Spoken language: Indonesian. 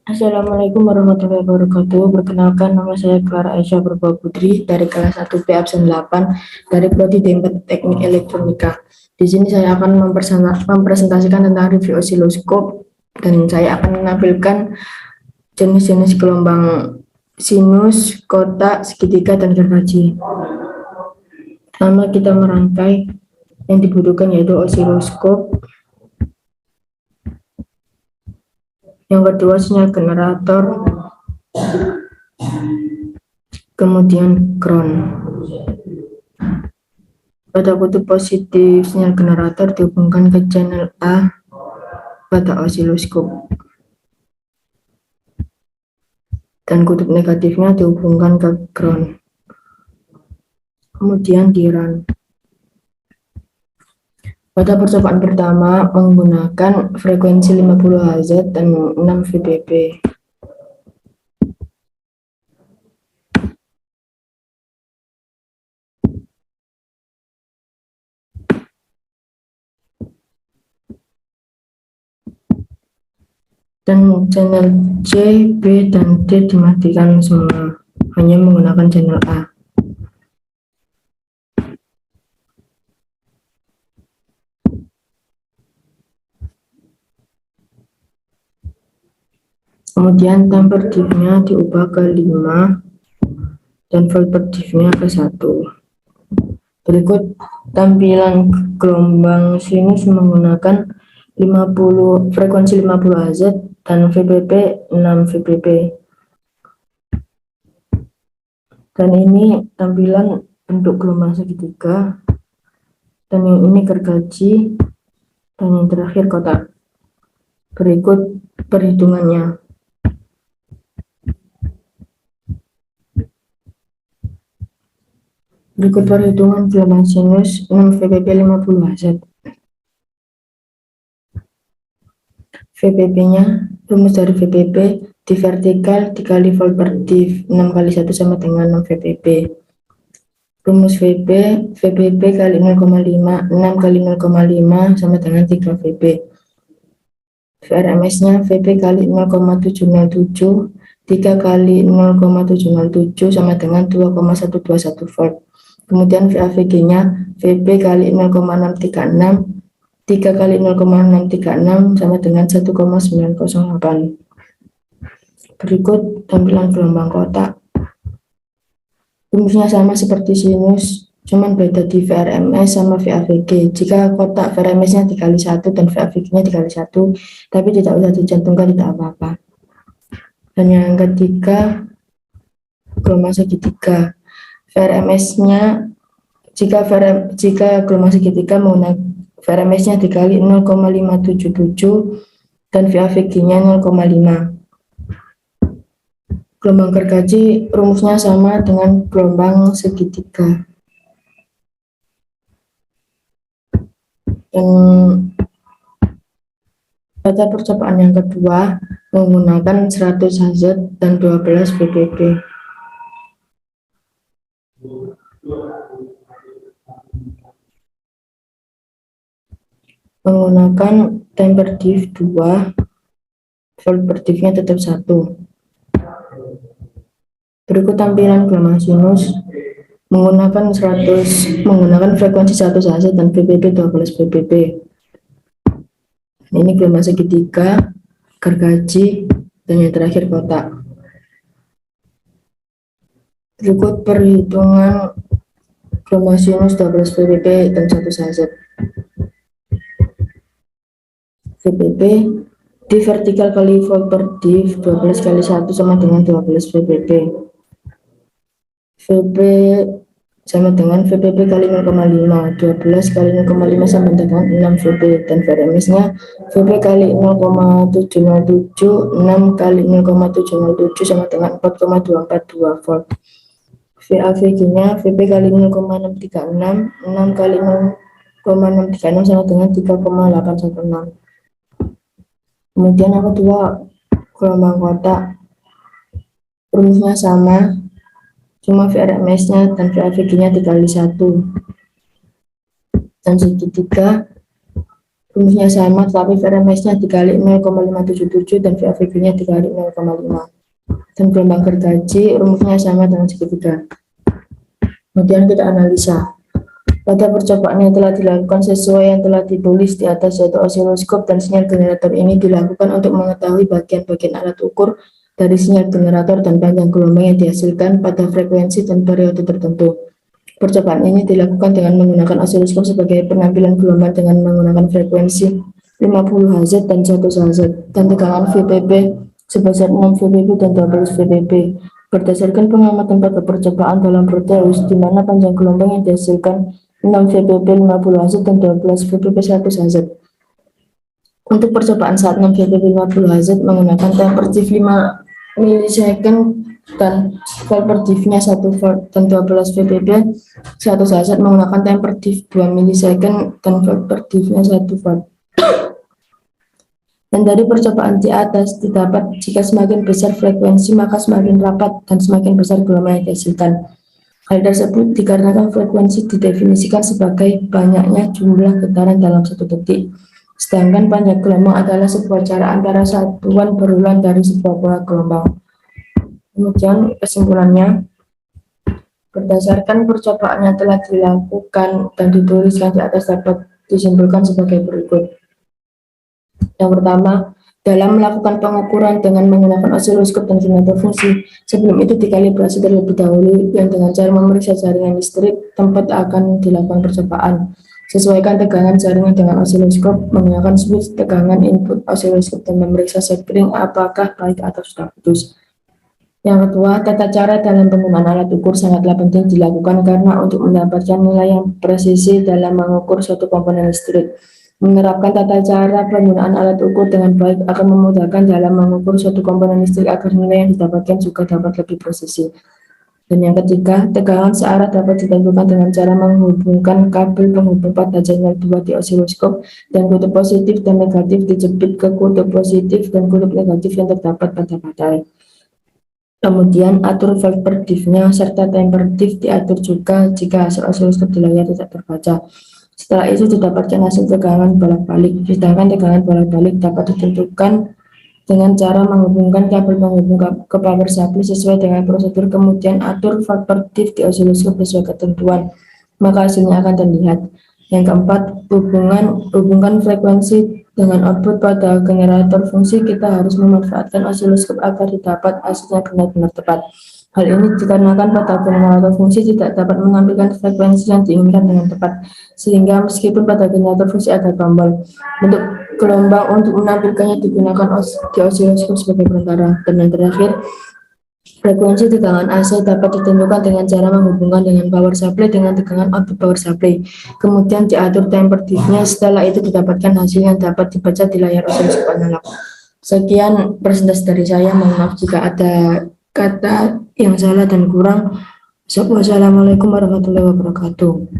Assalamualaikum warahmatullahi wabarakatuh. Perkenalkan, nama saya Clara Aisyah Purba Putri dari kelas 1B absen 8 dari Prodi Teknik Elektronika. Di sini saya akan mempresentasikan tentang review osiloskop dan saya akan menampilkan jenis-jenis gelombang sinus, kotak, segitiga, dan gergaji. Pertama kita merangkai yang dibutuhkan yaitu osiloskop. Yang kedua sinyal generator, kemudian ground. Pada kutub positif sinyal generator dihubungkan ke channel A pada osiloskop dan kutub negatifnya dihubungkan ke ground. Kemudian di run. Pada percobaan pertama menggunakan frekuensi 50 Hz dan 6 Vbp. Dan channel C, B, dan D dimatikan semua, hanya menggunakan channel A. Kemudian temper diff-nya diubah ke 5 dan volt per diff-nya ke 1. Berikut tampilan gelombang sinus menggunakan frekuensi 50 Hz dan Vbp 6 Vbp. Dan ini tampilan bentuk gelombang segitiga, dan yang ini gergaji, dan yang terakhir kotak. Berikut perhitungannya. Berikut perhitungan gelombang sinus 6 Vbp 50 Hz. Vbp-nya, rumus dari Vbp di vertikal dikali volt per diff 6 kali 1 sama dengan 6 Vbp. Rumus Vbp kali 0,5, 6 kali 0,5 sama dengan 3 Vb. VRMS-nya Vb kali 0,707, 3 kali 0,707 sama dengan 2,121 volt. Kemudian VAVG-nya Vb kali 0,636, 3 kali 0,636 sama dengan 1,908. Berikut tampilan gelombang kotak. Rumusnya sama seperti sinus, cuman beda di VRMS sama VAVG. Jika kotak VRMS-nya dikali 1 dan VAVG-nya dikali 1, tapi tidak usah dicantumkan, tidak apa-apa. Dan yang ketiga, gelombang segitiga. VRMS-nya, jika gelombang segitiga menggunakan VRMS-nya dikali 0,577 dan VAVG-nya 0,5. Gelombang gergaji rumusnya sama dengan gelombang segitiga. Dan pada percobaan yang kedua menggunakan 100 Hz dan 12 Vbp. Menggunakan temper diff 2, volt per diff-nya tetap 1. Berikut tampilan gelombang sinus menggunakan frekuensi 100 Hz dan Vbp 12 Vbp. Ini gelombang segitiga, gergaji, dan yang terakhir kotak. Berikut perhitungan gelombang sinus 12 Vbp dan 100 Hz. Vbp di vertikal kali volt per diff 12 kali 1 sama dengan 12 Vbp. Vb sama dengan Vbp kali 0,5, 12 kali 0,5 sama dengan 6 Vb, dan VRMS-nya Vb kali 0,707, 6 kali 0,707 sama dengan 4,242 volt. VAVG-nya Vb kali 0,636, 6 kali 0,636 sama dengan 3,816. Kemudian yang kedua, gelombang kotak. Rumusnya sama, cuma VRMS-nya dan VAVG-nya dikali 1. Dan segitiga, rumusnya sama, tapi VRMS-nya dikali 0,577 dan VAVB-nya dikali 0,5. Dan gelombang gergaji rumusnya sama dengan segitiga. Kemudian kita analisa. Pada percobaan yang telah dilakukan sesuai yang telah ditulis di atas, yaitu osiloskop dan sinyal generator ini dilakukan untuk mengetahui bagian-bagian alat ukur dari sinyal generator dan panjang gelombang yang dihasilkan pada frekuensi dan periode tertentu. Percobaan ini dilakukan dengan menggunakan osiloskop sebagai penampilan gelombang dengan menggunakan frekuensi 50 Hz dan 1 Hz dan tegangan VPP sebesar 6 VPP dan 12 VPP. Berdasarkan pengamatan pada percobaan dalam Proteus, di mana panjang gelombang yang dihasilkan 6 VPP 50 Hz dan 12 VPP 1 Hz. Untuk percobaan saat 6 VPP 50 Hz menggunakan time per div 5 milisecond dan volt per div-nya 1 volt dan 12 VPP 1 Hz menggunakan time per div 2 milisecond dan volt per div-nya 1 volt. Dan dari percobaan di atas didapat jika semakin besar frekuensi maka semakin rapat dan semakin besar gelombang yang dihasilkan. Hal tersebut dikarenakan frekuensi didefinisikan sebagai banyaknya jumlah getaran dalam satu detik. Sedangkan panjang gelombang adalah sebuah jarak antara satuan berulang dari sebuah pola gelombang. Kemudian kesimpulannya, berdasarkan percobaan yang telah dilakukan dan dituliskan di atas dapat disimpulkan sebagai berikut. Yang pertama, dalam melakukan pengukuran dengan menggunakan osiloskop dan generator fungsi, sebelum itu dikalibrasi terlebih dahulu yang dengan cara memeriksa jaringan listrik tempat akan dilakukan percobaan. Sesuaikan tegangan jaringan dengan osiloskop, menggunakan switch tegangan input osiloskop dan memeriksa sekring apakah baik atau sudah putus. Yang kedua, tata cara dalam penggunaan alat ukur sangatlah penting dilakukan karena untuk mendapatkan nilai yang presisi dalam mengukur suatu komponen listrik. Menerapkan tata cara penggunaan alat ukur dengan baik akan memudahkan dalam mengukur suatu komponen listrik agar nilai yang didapatkan juga dapat lebih presisi. Dan yang ketiga, tegangan searah dapat ditentukan dengan cara menghubungkan kabel penghubung pada channel 2 di osiloskop dan kutub positif dan negatif dijepit ke kutub positif dan kutub negatif yang terdapat pada baterai. Kemudian atur volt per div-nya serta time per div diatur juga jika hasil osiloskop di layar tidak terbaca. Setelah itu didapatkan hasil tegangan bolak-balik. Sedangkan tegangan bolak-balik dapat ditentukan dengan cara menghubungkan kabel penghubung ke power supply sesuai dengan prosedur, kemudian atur volt per div di osiloskop sesuai ketentuan, maka hasilnya akan terlihat. Yang keempat, hubungkan frekuensi dengan output pada generator fungsi. Kita harus memanfaatkan osiloskop agar didapat hasilnya benar-benar tepat. Hal ini dikarenakan pada generator fungsi tidak dapat menampilkan frekuensi yang diinginkan dengan tepat, sehingga meskipun pada generator fungsi ada tombol bentuk gelombang untuk menampilkannya digunakan di osiloskop sebagai perantara. Dan yang terakhir, frekuensi tegangan AC dapat ditentukan dengan cara menghubungkan dengan power supply dengan tegangan output power supply. Kemudian diatur time per div-nya, setelah itu didapatkan hasil yang dapat dibaca di layar osiloskop analog. Sekian presentasi dari saya, mohon maaf jika ada kata yang salah dan kurang. Wassalamualaikum warahmatullahi wabarakatuh.